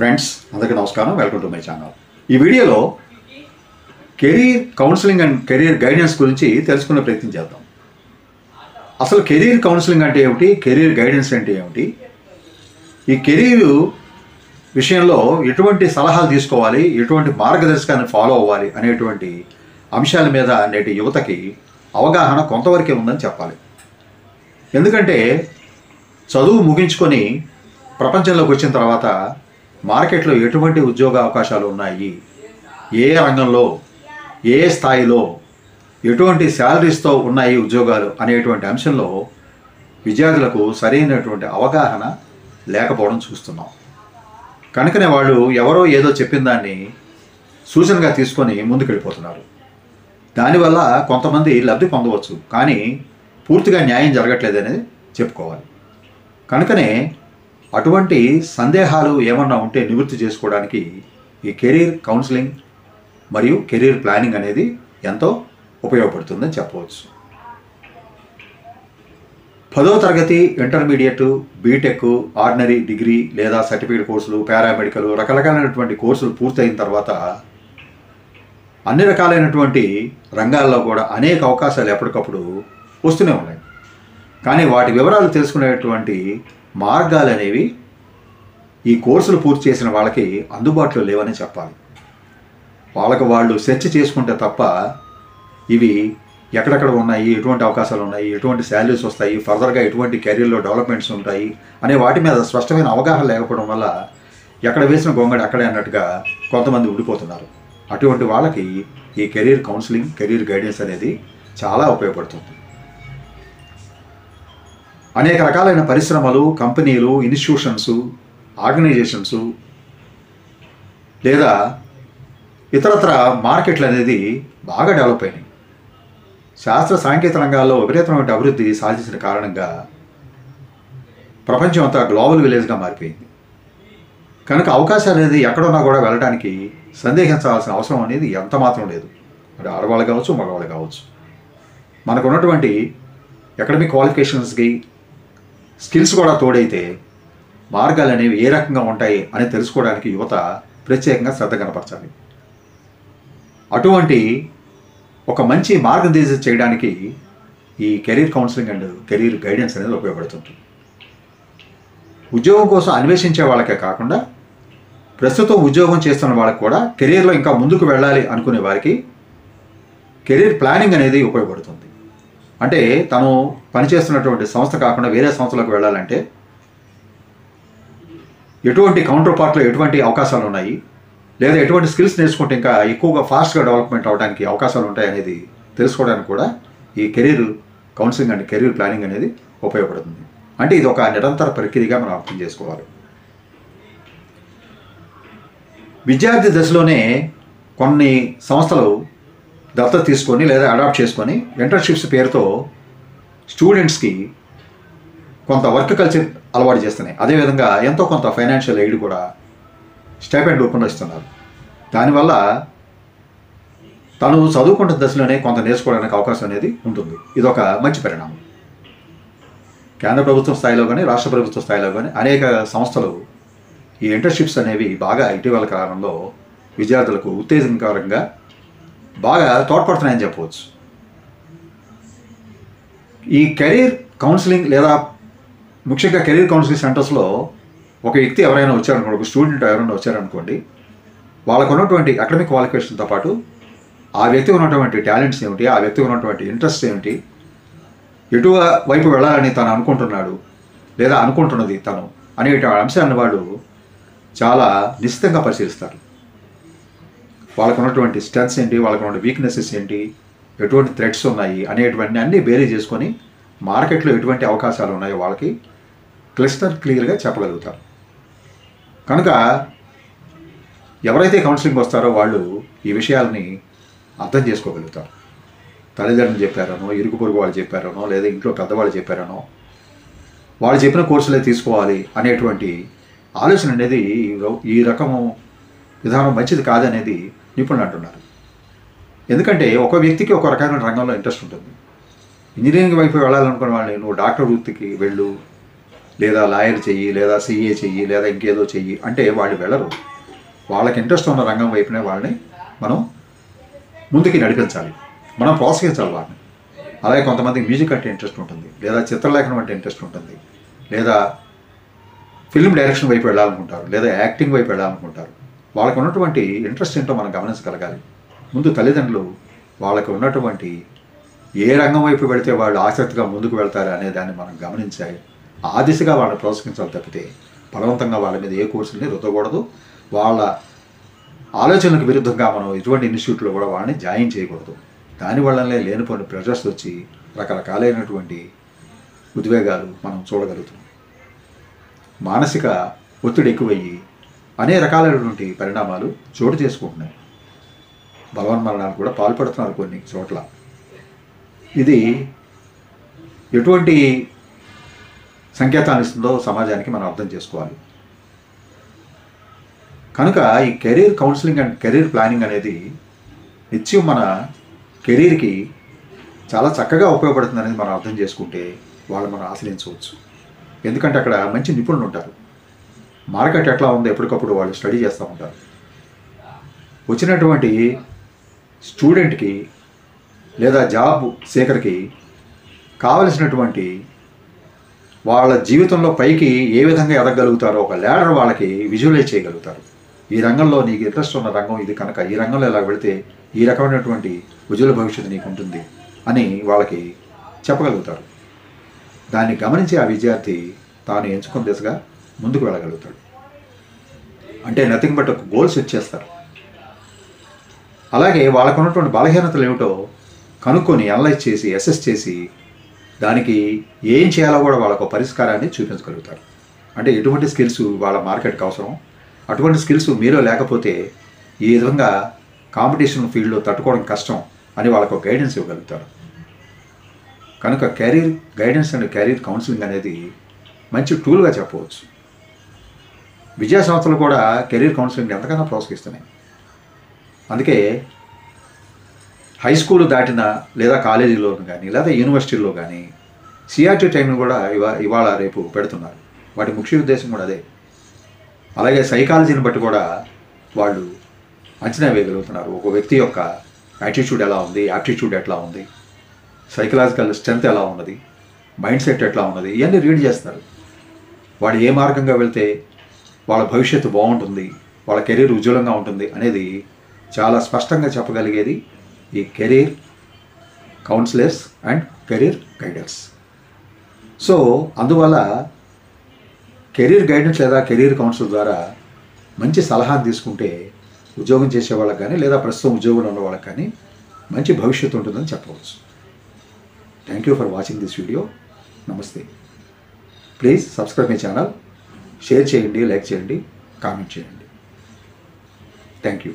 Friends అందరికీ నమస్కారం. Welcome to my channel. ఈ వీడియోలో career counselling and career guidance గురించి తెలుసుకునే ప్రయత్నం చేద్దాం. అసలు కెరీర్ కౌన్సిలింగ్ అంటే ఏమిటి, కెరీర్ గైడెన్స్ అంటే ఏమిటి, ఈ కెరీర్ విషయంలో ఎటువంటి సలహాలు తీసుకోవాలి, ఎటువంటి మార్గదర్శకాన్ని ఫాలో అవ్వాలి అనేటువంటి అంశాల మీద నేటి యువతకి అవగాహన కొంతవరకే ఉందని చెప్పాలి. ఎందుకంటే చదువు ముగించుకొని ప్రపంచంలోకి వచ్చిన తర్వాత మార్కెట్లో ఎటువంటి ఉద్యోగ అవకాశాలు ఉన్నాయి, ఏ రంగంలో ఏ స్థాయిలో ఎటువంటి శాలరీస్తో ఉన్నాయి ఉద్యోగాలు అనేటువంటి అంశంలో విద్యార్థులకు సరైనటువంటి అవగాహన లేకపోవడం చూస్తున్నాం. కనుకనే వాళ్ళు ఎవరో ఏదో చెప్పిన దాన్ని సూచనగా తీసుకొని ముందుకెళ్ళిపోతున్నారు. దానివల్ల కొంతమంది లబ్ధి పొందవచ్చు, కానీ పూర్తిగా న్యాయం జరగట్లేదనేది చెప్పుకోవాలి. కనుకనే అటువంటి సందేహాలు ఏమన్నా ఉంటే నివృత్తి చేసుకోవడానికి ఈ కెరీర్ కౌన్సిలింగ్ మరియు కెరీర్ ప్లానింగ్ అనేది ఎంతో ఉపయోగపడుతుందని చెప్పవచ్చు. 10వ తరగతి, ఇంటర్మీడియట్, బీటెక్, ఆర్డినరీ డిగ్రీ లేదా సర్టిఫికేట్ కోర్సులు, పారామెడికల్ రకరకాలైనటువంటి కోర్సులు పూర్తయిన తర్వాత అన్ని రకాలైనటువంటి రంగాల్లో కూడా అనేక అవకాశాలు ఎప్పటికప్పుడు వస్తూనే ఉన్నాయి. కానీ వాటి వివరాలు తెలుసుకునేటువంటి మార్గాలు అనేవి ఈ కోర్సులు పూర్తి చేసిన వాళ్ళకి అందుబాటులో లేవని చెప్పాలి. వాళ్ళకు వాళ్ళు సెర్చ్ చేసుకుంటే తప్ప ఇవి ఎక్కడెక్కడ ఉన్నాయి, ఎటువంటి అవకాశాలు ఉన్నాయి, ఎటువంటి శాలరీస్ వస్తాయి, ఫర్దర్గా ఎటువంటి కెరీర్లో డెవలప్మెంట్స్ ఉంటాయి అనే వాటి మీద స్పష్టమైన అవగాహన లేకపోవడం వల్ల ఎక్కడ వేసిన గొంగడి అక్కడే అన్నట్టుగా కొంతమంది ఉండిపోతున్నారు. అటువంటి వాళ్ళకి ఈ కెరీర్ కౌన్సిలింగ్, కెరీర్ గైడెన్స్ అనేది చాలా ఉపయోగపడుతుంది. అనేక రకాలైన పరిశ్రమలు, కంపెనీలు, ఇన్స్టిట్యూషన్స్, ఆర్గనైజేషన్స్ లేదా ఇతరత్ర మార్కెట్లు అనేది బాగా డెవలప్ అయినాయి. శాస్త్ర సాంకేతిక రంగాల్లో విపరీతమైన అభివృద్ధి సాధించిన కారణంగా ప్రపంచం అంతా గ్లోబల్ విలేజ్గా మారిపోయింది. కనుక అవకాశాలు అనేది ఎక్కడున్నా కూడా వెళ్ళడానికి సందేహించాల్సిన అవసరం అనేది ఎంత మాత్రం లేదు. అంటే ఆడవాళ్ళు కావచ్చు, మగవాళ్ళు కావచ్చు. మనకు ఉన్నటువంటి అకాడమిక్ క్వాలిఫికేషన్స్కి స్కిల్స్ కూడా తోడైతే మార్గాలు అనేవి ఏ రకంగా ఉంటాయి అని తెలుసుకోవడానికి యువత ప్రత్యేకంగా శ్రద్ధ కనపరచాలి. అటువంటి ఒక మంచి మార్గనిర్దేశం చేయడానికి ఈ career counselling and career guidance అనేది ఉపయోగపడుతుంది. ఉద్యోగం కోసం అన్వేషించే వాళ్ళకే కాకుండా ప్రస్తుతం ఉద్యోగం చేస్తున్న వాళ్ళకి కూడా కెరీర్లో ఇంకా ముందుకు వెళ్ళాలి అనుకునే వారికి కెరీర్ ప్లానింగ్ అనేది ఉపయోగపడుతుంది. అంటే తను పనిచేస్తున్నటువంటి సంస్థ కాకుండా వేరే సంస్థలకు వెళ్ళాలంటే ఎటువంటి కౌంటర్ పార్ట్లో ఎటువంటి అవకాశాలు ఉన్నాయి, లేదా ఎటువంటి స్కిల్స్ నేర్చుకుంటే ఇంకా ఎక్కువగా ఫాస్ట్గా డెవలప్మెంట్ అవడానికి అవకాశాలు ఉంటాయి అనేది తెలుసుకోవడానికి కూడా ఈ career counselling and career planning అనేది ఉపయోగపడుతుంది. అంటే ఇది ఒక నిరంతర ప్రక్రియగా మనం అర్థం చేసుకోవాలి. విద్యార్థి దశలోనే కొన్ని సంస్థలు దత్తత తీసుకొని లేదా అడాప్ట్ చేసుకొని ఇంటర్న్షిప్స్ పేరుతో స్టూడెంట్స్కి కొంత వర్క్ కల్చర్ అలవాటు చేస్తున్నాయి. అదేవిధంగా ఎంతో కొంత ఫైనాన్షియల్ ఎయిడ్ కూడా స్టైపెండ్ రూపంలో ఇస్తున్నారు. దానివల్ల తను చదువుకుంటున్న దశలోనే కొంత నేర్చుకోవడానికి అవకాశం అనేది ఉంటుంది. ఇదొక మంచి పరిణామం. కేంద్ర ప్రభుత్వం స్థాయిలో కానీ రాష్ట్ర ప్రభుత్వ స్థాయిలో కానీ అనేక సంస్థలు ఈ ఇంటర్న్షిప్స్ అనేవి బాగా ఇటీవల కాలంలో విద్యార్థులకు ఉత్తేజకరంగా బాగా తోడ్పడుతున్నాయని చెప్పవచ్చు. ఈ కెరీర్ కౌన్సిలింగ్ లేదా ముఖ్యంగా కెరీర్ కౌన్సిలింగ్ సెంటర్స్లో ఒక వ్యక్తి ఎవరైనా వచ్చారనుకోండి, ఒక స్టూడెంట్ ఎవరైనా వచ్చారనుకోండి, వాళ్ళకు ఉన్నటువంటి అకాడమిక్ క్వాలిఫికేషన్తో పాటు ఆ వ్యక్తి ఉన్నటువంటి టాలెంట్స్ ఏమిటి, ఆ వ్యక్తి ఉన్నటువంటి ఇంట్రెస్ట్ ఏమిటి, ఎటువైపు వెళ్ళాలని తను అనుకుంటున్నాడు లేదా అనుకుంటున్నది తను అనే అంశాలను వాళ్ళు చాలా నిశ్చితంగా పరిశీలిస్తారు. వాళ్ళకు ఉన్నటువంటి స్ట్రెంగ్స్ ఏంటి, వాళ్ళకు ఉన్నటువంటి వీక్నెసెస్ ఏంటి, ఎటువంటి థ్రెట్స్ ఉన్నాయి అనేటువంటి అన్నీ బేరీ చేసుకొని మార్కెట్లో ఎటువంటి అవకాశాలు ఉన్నాయో వాళ్ళకి క్లియర్గా చెప్పగలుగుతారు. కనుక ఎవరైతే కౌన్సిలింగ్ వస్తారో వాళ్ళు ఈ విషయాలని అర్థం చేసుకోగలుగుతారు. తల్లిదండ్రులు చెప్పారనో, ఇరుగు పొరుగు వాళ్ళు చెప్పారనో, లేదా ఇంట్లో పెద్దవాళ్ళు చెప్పారనో, వాళ్ళు చెప్పిన కోర్సులే తీసుకోవాలి అనేటువంటి ఆలోచన అనేది ఈ రకము విధానం మంచిది కాదనేది నిపుణులు అంటున్నారు. ఎందుకంటే ఒక వ్యక్తికి ఒక రకమైన రంగంలో ఇంట్రెస్ట్ ఉంటుంది. ఇంజనీరింగ్ వైపు వెళ్ళాలనుకున్న వాళ్ళని నువ్వు డాక్టర్ వృత్తికి వెళ్ళు, లేదా లాయర్ చెయ్యి, లేదా సీఏ చెయ్యి, లేదా ఇంకేదో చెయ్యి అంటే వాళ్ళు వెళ్ళరు. వాళ్ళకి ఇంట్రెస్ట్ ఉన్న రంగం వైపునే వాళ్ళని మనం ముందుకి నడిపించాలి, మనం ప్రోత్సహించాలి వాళ్ళని. అలాగే కొంతమందికి మ్యూజిక్ అంటే ఇంట్రెస్ట్ ఉంటుంది, లేదా చిత్రలేఖనం అంటే ఇంట్రెస్ట్ ఉంటుంది, లేదా ఫిల్మ్ డైరెక్షన్ వైపు వెళ్ళాలనుకుంటారు, లేదా యాక్టింగ్ వైపు వెళ్ళాలనుకుంటారు. వాళ్ళకు ఉన్నటువంటి ఇంట్రెస్ట్ ఏంటో మనం గమనించగలగాలి. ముందు తల్లిదండ్రులు వాళ్ళకు ఉన్నటువంటి ఏ రంగం వైపు వెళితే వాళ్ళు ఆసక్తిగా ముందుకు వెళ్తారు అనే దాన్ని మనం గమనించాలి. ఆ దిశగా వాళ్ళని ప్రోత్సహించాలి తప్పితే బలవంతంగా వాళ్ళ మీద ఏ కోర్సుల్ని రుద్దకూడదు. వాళ్ళ ఆలోచనలకు విరుద్ధంగా మనం ఎటువంటి ఇన్స్టిట్యూట్లో కూడా వాళ్ళని జాయిన్ చేయకూడదు. దానివల్లనే లేనిపోయిన ప్రెషర్స్ వచ్చి రకరకాలైనటువంటి ఉద్వేగాలు మనం చూడగలుగుతున్నాం. మానసిక ఒత్తిడి ఎక్కువయ్యి అనేక రకాలైనటువంటి పరిణామాలు చోటు చేసుకుంటున్నాయి. బలవన్మరణాలు కూడా పాల్పడుతున్నారు కొన్ని చోట్ల. ఇది ఎటువంటి సంకేతాన్ని ఇస్తుందో సమాజానికి మనం అర్థం చేసుకోవాలి. కనుక ఈ career counselling and career planning అనేది నిత్యం మన కెరీర్కి చాలా చక్కగా ఉపయోగపడుతుంది అనేది మనం అర్థం చేసుకుంటే వాళ్ళు మనం ఆశ్రయించవచ్చు. ఎందుకంటే అక్కడ మంచి నిపుణులు ఉంటారు. మార్కెట్ ఎట్లా ఉందో ఎప్పటికప్పుడు వాళ్ళు స్టడీ చేస్తూ ఉంటారు. వచ్చినటువంటి స్టూడెంట్కి లేదా జాబ్ సీకర్కి కావలసినటువంటి వాళ్ళ జీవితంలో పైకి ఏ విధంగా ఎదగలుగుతారో ఒక ల్యాడర్ వాళ్ళకి విజువలైజ్ చేయగలుగుతారు. ఈ రంగంలో నీకు ఇంట్రెస్ట్ ఉన్న రంగం ఇది కనుక ఈ రంగంలో ఎలా వెళితే ఈ రకమైనటువంటి ఉజ్వల భవిష్యత్తు నీకు ఉంటుంది అని వాళ్ళకి చెప్పగలుగుతారు. దాన్ని గమనించి ఆ విద్యార్థి తాను ఎంచుకున్న దిశగా ముందుకు వెళ్ళగలుగుతాడు. అంటే నథింగ్ బట్ ఒక గోల్ సెట్ చేస్తారు. అలాగే వాళ్ళకు ఉన్నటువంటి బలహీనతలు ఏమిటో కనుక్కొని అనలైజ్ చేసి అసెస్ చేసి దానికి ఏం చేయాలో కూడా వాళ్ళకు పరిష్కారాన్ని చూపించగలుగుతారు. అంటే ఎటువంటి స్కిల్స్ వాళ్ళ మార్కెట్కి అవసరం, అటువంటి స్కిల్స్ మీలో లేకపోతే ఈ విధంగా కాంపిటీషన్ ఫీల్డ్లో తట్టుకోవడం కష్టం అని వాళ్ళకు గైడెన్స్ ఇవ్వగలుగుతారు. కనుక career guidance and career counselling అనేది మంచి టూల్గా చెప్పవచ్చు. విద్యా సంస్థలు కూడా కెరీర్ కౌన్సిలింగ్ ఎంతగానో ప్రోత్సహిస్తున్నాయి. అందుకే హై స్కూల్ దాటిన లేదా కాలేజీలో కానీ లేదా యూనివర్సిటీల్లో కానీ సిఆర్టీ ట్రైనింగ్ కూడా ఇవాళ రేపు పెడుతున్నారు. వాటి ముఖ్య ఉద్దేశం కూడా అదే. అలాగే సైకాలజీని బట్టి కూడా వాళ్ళు అంచనా వేయగలుగుతున్నారు. ఒక వ్యక్తి యొక్క యాటిట్యూడ్ ఎలా ఉంది, యాప్టిట్యూడ్ ఎట్లా ఉంది, సైకలాజికల్ స్ట్రెంత్ ఎలా ఉన్నది, మైండ్ సెట్ ఎట్లా ఉన్నది, ఇవన్నీ రీడ్ చేస్తారు. వాడు ఏ మార్గంగా వెళ్తే వాళ్ళ భవిష్యత్తు బాగుంటుంది, వాళ్ళ కెరీర్ ఉజ్వలంగా ఉంటుంది అనేది చాలా స్పష్టంగా చెప్పగలిగేది ఈ career counsellors and career guiders. So అందువల్ల కెరీర్ గైడెన్స్ లేదా కెరీర్ కౌన్సిల్ ద్వారా మంచి సలహాను తీసుకుంటే ఉద్యోగం చేసే వాళ్ళకి కానీ లేదా ప్రస్తుతం ఉద్యోగంలో ఉన్న వాళ్ళకి కానీ మంచి భవిష్యత్తు ఉంటుందని చెప్పవచ్చు. Thank you for watching this video. నమస్తే. Please subscribe my channel, share చేయండి, లైక్ చేయండి, కామెంట్ చేయండి. Thank you.